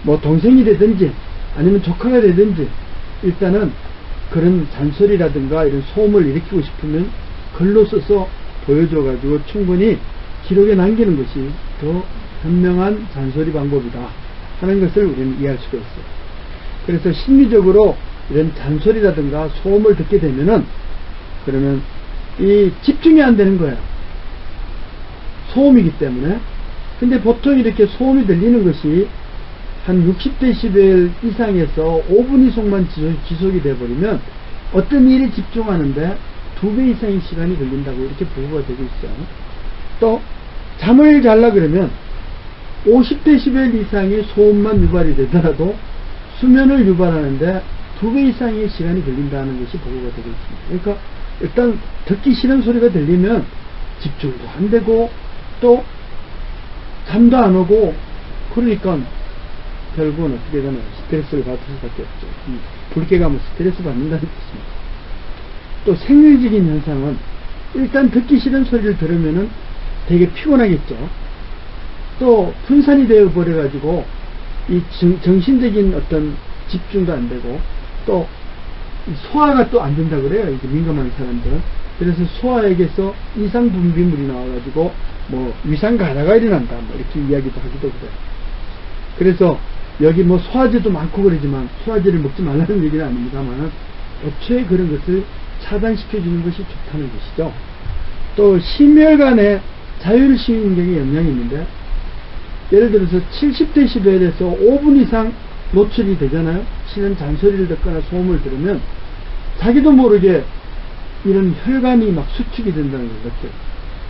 뭐 동생이 되든지 아니면 조카가 되든지 일단은 그런 잔소리라든가 이런 소음을 일으키고 싶으면 글로 써서 보여줘가지고 충분히 기록에 남기는 것이 더 현명한 잔소리 방법이다 하는 것을 우리는 이해할 수가 있어요. 그래서 심리적으로 이런 잔소리라든가 소음을 듣게 되면은 그러면 이 집중이 안 되는 거예요. 소음이기 때문에. 근데 보통 이렇게 소음이 들리는 것이 한 60dB 이상에서 5분 이상만 지속이 돼버리면 어떤 일에 집중하는데 2배 이상의 시간이 걸린다고 이렇게 보고가 되고 있어요. 또 잠을 자려 그러면 50dB 이상의 소음만 유발이 되더라도 수면을 유발하는데 2배 이상의 시간이 걸린다는 것이 보고가 되고 있습니다. 그러니까 일단 듣기 싫은 소리가 들리면 집중도 안 되고 또 잠도 안 오고 그러니까 결국은 어떻게 되나 스트레스를 받을 수밖에 없죠. 불쾌감은 스트레스 받는다는 뜻입니다. 또 생리적인 현상은 일단 듣기 싫은 소리를 들으면은 되게 피곤하겠죠. 또 분산이 되어 버려 가지고 이 정신적인 어떤 집중도 안 되고 또 소화가 또 안 된다 그래요. 이게 민감한 사람들은. 그래서 소화액에서 이상 분비물이 나와가지고 뭐 위산 가라가 일어난다 뭐 이렇게 이야기도 하기도 그래요. 그래서 여기 뭐 소화제도 많고 그러지만 소화제를 먹지 말라는 얘기는 아닙니다만 애초에 그런 것을 차단시켜주는 것이 좋다는 것이죠. 또 심혈관에 자율신경에 영향이 있는데 예를 들어서 70dB에서 5분 이상 노출이 되잖아요. 싫은 잔소리를 듣거나 소음을 들으면 자기도 모르게 이런 혈관이 막 수축이 된다는 걸 느껴요.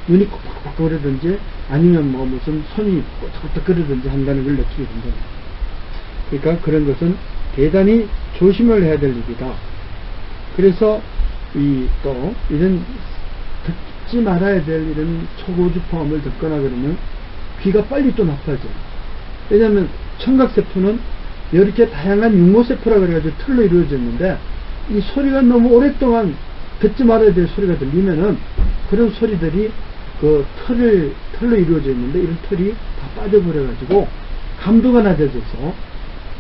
눈이 kokkokkokkok거리든지 아니면 뭐 무슨 손이 꼬떡꼬떡거리든지 한다는 걸 느끼게 된다는 거예요. 그러니까 그런 것은 대단히 조심을 해야 될 일이다. 그래서 또 이런 듣지 말아야 될 이런 초고주파음을 듣거나 그러면 귀가 빨리 또 나빠져요. 왜냐하면 청각세포는 이렇게 다양한 육모세포라 그래가지고 틀로 이루어져 있는데 이 소리가 너무 오랫동안 듣지 말아야 될 소리가 들리면은 그런 소리들이 그 털로 이루어져 있는데 이런 털이 다 빠져버려가지고 감도가 낮아져서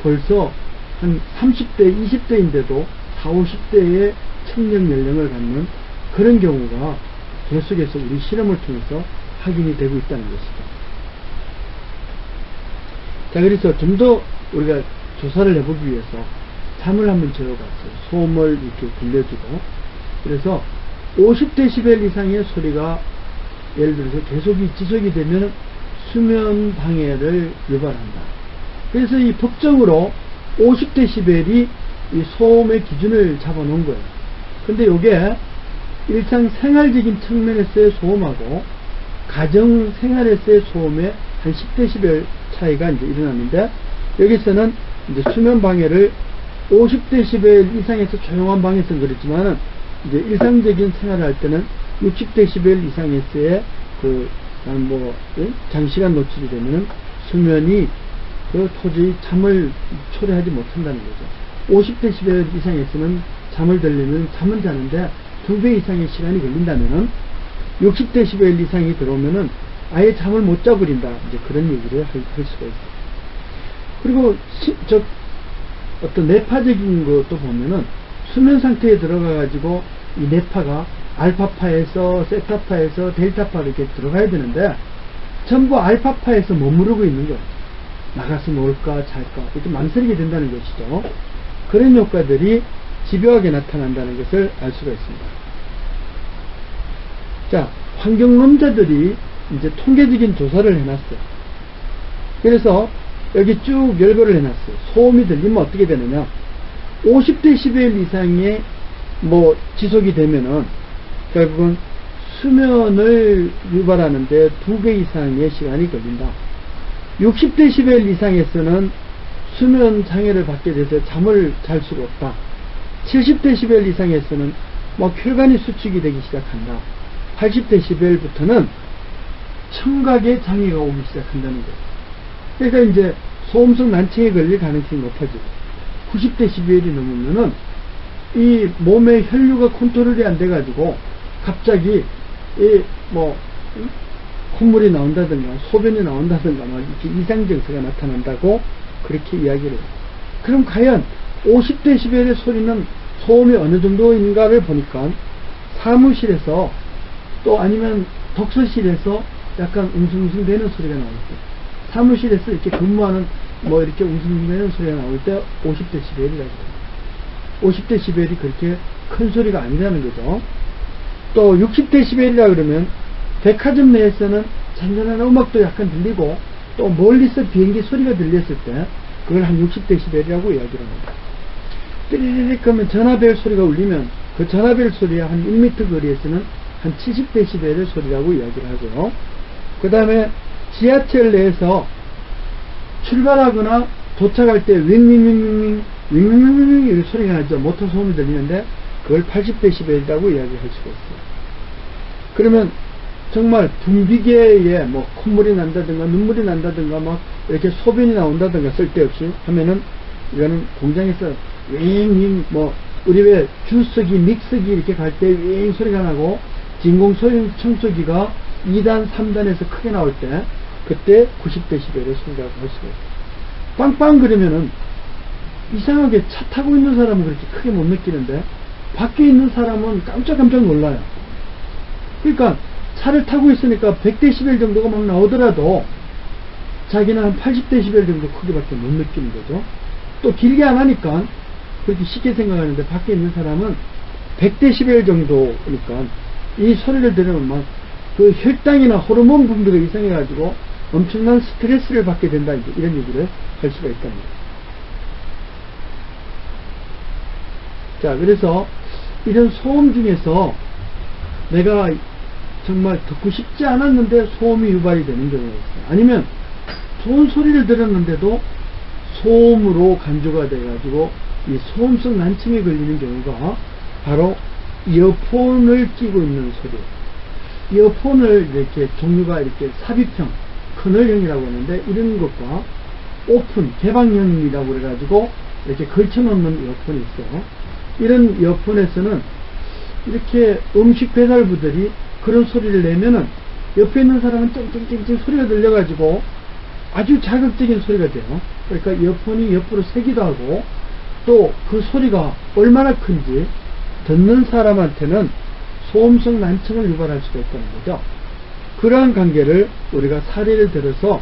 벌써 한 30대, 20대인데도 40, 50대의 청력 연령을 갖는 그런 경우가 계속해서 우리 실험을 통해서 확인이 되고 있다는 것이죠. 자, 그래서 좀 더 우리가 조사를 해보기 위해서 잠을 한번 재워봤어요. 소음을 이렇게 들려주고. 그래서 50dB 이상의 소리가 예를 들어서 계속이 지속이 되면 수면 방해를 유발한다. 그래서 이 법정으로 50dB이 이 소음의 기준을 잡아놓은 거예요. 근데 이게 일상생활적인 측면에서의 소음하고 가정생활에서의 소음의 한 10dB 차이가 이제 일어났는데 여기서는 이제 수면 방해를 50dB 이상에서 조용한 방에서는 그렇지만은 이제 일상적인 생활을 할 때는 60dB 이상에서의 장시간 노출이 되면은 수면이 도저히 잠을 초래하지 못한다는 거죠. 50dB 이상에서는 잠을 들려면 잠은 자는데 2배 이상의 시간이 걸린다면은 60dB 이상이 들어오면은 아예 잠을 못 자버린다. 이제 그런 얘기를 할 수가 있어요. 그리고 어떤 뇌파적인 것도 보면은 수면 상태에 들어가 가지고 이 뇌파가 알파파에서 세타파에서 델타파 이렇게 들어가야 되는데 전부 알파파에서 머무르고 있는 거예요. 나가서 놀까 잘까 이렇게 망설이게 된다는 것이죠. 그런 효과들이 집요하게 나타난다는 것을 알 수가 있습니다. 자, 환경론자들이 이제 통계적인 조사를 해놨어요. 그래서 여기 쭉 열거를 해놨어요. 소음이 들리면 어떻게 되느냐. 50dB 이상의 지속이 되면은 결국은 수면을 유발하는데 2배 이상의 시간이 걸린다. 60dB 이상에서는 수면 장애를 받게 돼서 잠을 잘 수가 없다. 70dB 이상에서는 혈관이 수축이 되기 시작한다. 80dB부터는 청각에 장애가 오기 시작한다는 거예요. 그러니까 이제 소음성 난청에 걸릴 가능성이 높아지고 90dB이 넘으면은 이 몸의 혈류가 컨트롤이 안 돼가지고 갑자기 콧물이 나온다든가 소변이 나온다든가 이렇게 이상 증세가 나타난다고 그렇게 이야기를 해요. 그럼 과연 50dB의 소리는 소음이 어느 정도인가를 보니까 사무실에서 또 아니면 독서실에서 약간 웅성웅성 되는 소리가 나올 때, 사무실에서 이렇게 근무하는 뭐 이렇게 웅성웅성 되는 소리가 나올 때 50dB이라고 해요. 50dB이 그렇게 큰 소리가 아니라는 거죠. 또 60dB이라 그러면 백화점 내에서는 잔잔한 음악도 약간 들리고 또 멀리서 비행기 소리가 들렸을 때 그걸 한 60dB라고 이야기를 합니다. 띠리릭 하면 전화벨 소리가 울리면 그 전화벨 소리의 한 1m 거리에서는 한 70dB의 소리라고 이야기를 하고요. 그 다음에 지하철 내에서 출발하거나 도착할 때 윙윙윙윙윙 윙윙윙윙 소리가 나죠. 모터 소음이 들리는데 그걸 80dB라고 이야기할 수가 있어요. 그러면 정말 분비계에 뭐 콧물이 난다든가 눈물이 난다든가 막 이렇게 소변이 나온다든가 쓸데없이 하면은 이거는 공장에서 윙윙 뭐 우리 왜 주석이 믹서기 이렇게 갈 때 윙 소리가 나고 진공 청소기가 2단 3단에서 크게 나올 때 그때 90dB의 소리라고 할 수가 있어요. 빵빵 그러면은 이상하게 차 타고 있는 사람은 그렇게 크게 못 느끼는데 밖에 있는 사람은 깜짝깜짝 놀라요. 그러니까 차를 타고 있으니까 100dB 정도가 막 나오더라도 자기는 한 80dB 정도 크기밖에 못 느끼는 거죠. 또 길게 안 하니까 그렇게 쉽게 생각하는데 밖에 있는 사람은 100dB 정도니까 이 소리를 들으면 막 그 혈당이나 호르몬 분비가 이상해가지고 엄청난 스트레스를 받게 된다, 이런 얘기를 할 수가 있답니다. 자, 그래서 이런 소음 중에서 내가 정말 듣고 싶지 않았는데 소음이 유발이 되는 경우가 있어요. 아니면 좋은 소리를 들었는데도 소음으로 간주가 돼가지고 이 소음성 난청에 걸리는 경우가 바로 이어폰을 끼고 있는 소리예요. 이어폰을 이렇게 종류가 이렇게 삽입형, 커널형이라고 하는데 이런 것과 오픈, 개방형이라고 그래가지고 이렇게 걸쳐놓는 이어폰이 있어요. 이런 이어폰에서는 이렇게 음식 배달부들이 그런 소리를 내면은 옆에 있는 사람은 쨍쨍쨍쨍 소리가 들려가지고 아주 자극적인 소리가 돼요. 그러니까 이어폰이 옆으로 새기도 하고 또 그 소리가 얼마나 큰지 듣는 사람한테는 소음성 난청을 유발할 수가 있다는 거죠. 그러한 관계를 우리가 사례를 들어서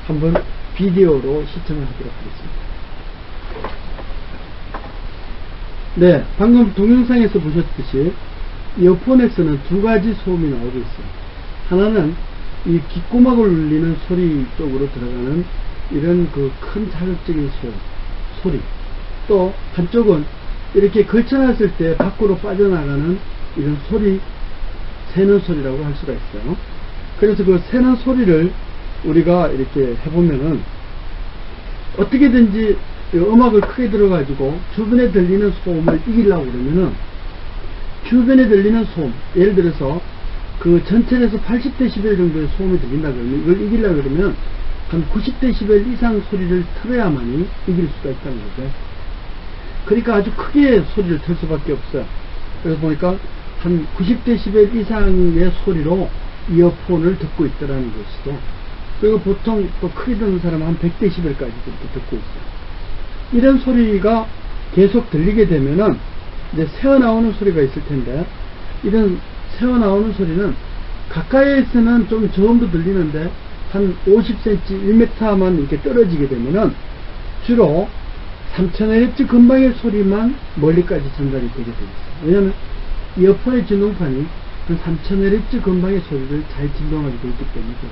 한번 비디오로 시청을 하도록 하겠습니다. 네, 방금 동영상에서 보셨듯이 이어폰에서는 두 가지 소음이 나오고 있어요. 하나는 이 귓구멍을 울리는 소리 쪽으로 들어가는 이런 그 큰 자극적인 소리. 또 한쪽은 이렇게 걸쳐놨을 때 밖으로 빠져나가는 이런 소리, 새는 소리라고 할 수가 있어요. 그래서 그 새는 소리를 우리가 이렇게 해보면은 어떻게든지 음악을 크게 들어가지고 주변에 들리는 소음을 이기려고 그러면은 주변에 들리는 소음, 예를 들어서 그 전체에서 80dB 정도의 소음이 들린다 그러면 이걸 이기려고 그러면 한 90dB 이상 소리를 틀어야만이 이길 수가 있다는 거죠. 그러니까 아주 크게 소리를 틀 수밖에 없어요. 그래서 보니까 한 90dB 이상의 소리로 이어폰을 듣고 있더라는 것이죠. 그리고 보통 또 크게 듣는 사람은 한 100dB까지 듣고 있어요. 이런 소리가 계속 들리게 되면은 이제 새어나오는 소리가 있을 텐데, 이런 새어나오는 소리는 가까이에서는 좀 저음도 들리는데 한 50cm, 1m만 이렇게 떨어지게 되면은 주로 3000Hz 근방의 소리만 멀리까지 전달이 되게 되어 있어요. 왜냐하면 이어폰의 진동판이 한 3000Hz 근방의 소리를 잘 진동하게 되어 있기 때문이죠.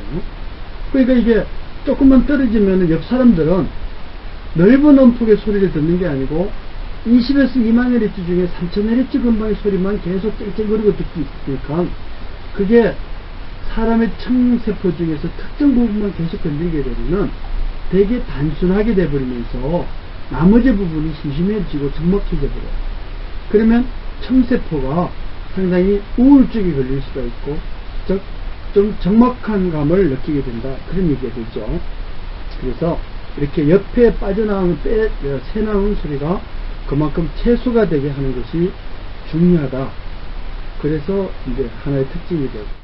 그러니까 이게 조금만 떨어지면 옆 사람들은 넓은 음폭의 소리를 듣는 게 아니고 20에서 2만 Hz 중에 3000Hz 근방의 소리만 계속 쨍쨍거리고 듣고 있으니까 그게 사람의 청세포 중에서 특정 부분만 계속 건드리게 되면 되게 단순하게 돼버리면서 나머지 부분이 심심해지고 적막해져 버려요. 그러면 청세포가 상당히 우울증이 걸릴 수가 있고 즉 좀 적막한 감을 느끼게 된다, 그런 얘기가 되죠. 그래서 이렇게 옆에 빠져나오는 새나오는 소리가 그만큼 최소가 되게 하는 것이 중요하다. 그래서 이제 하나의 특징이 되고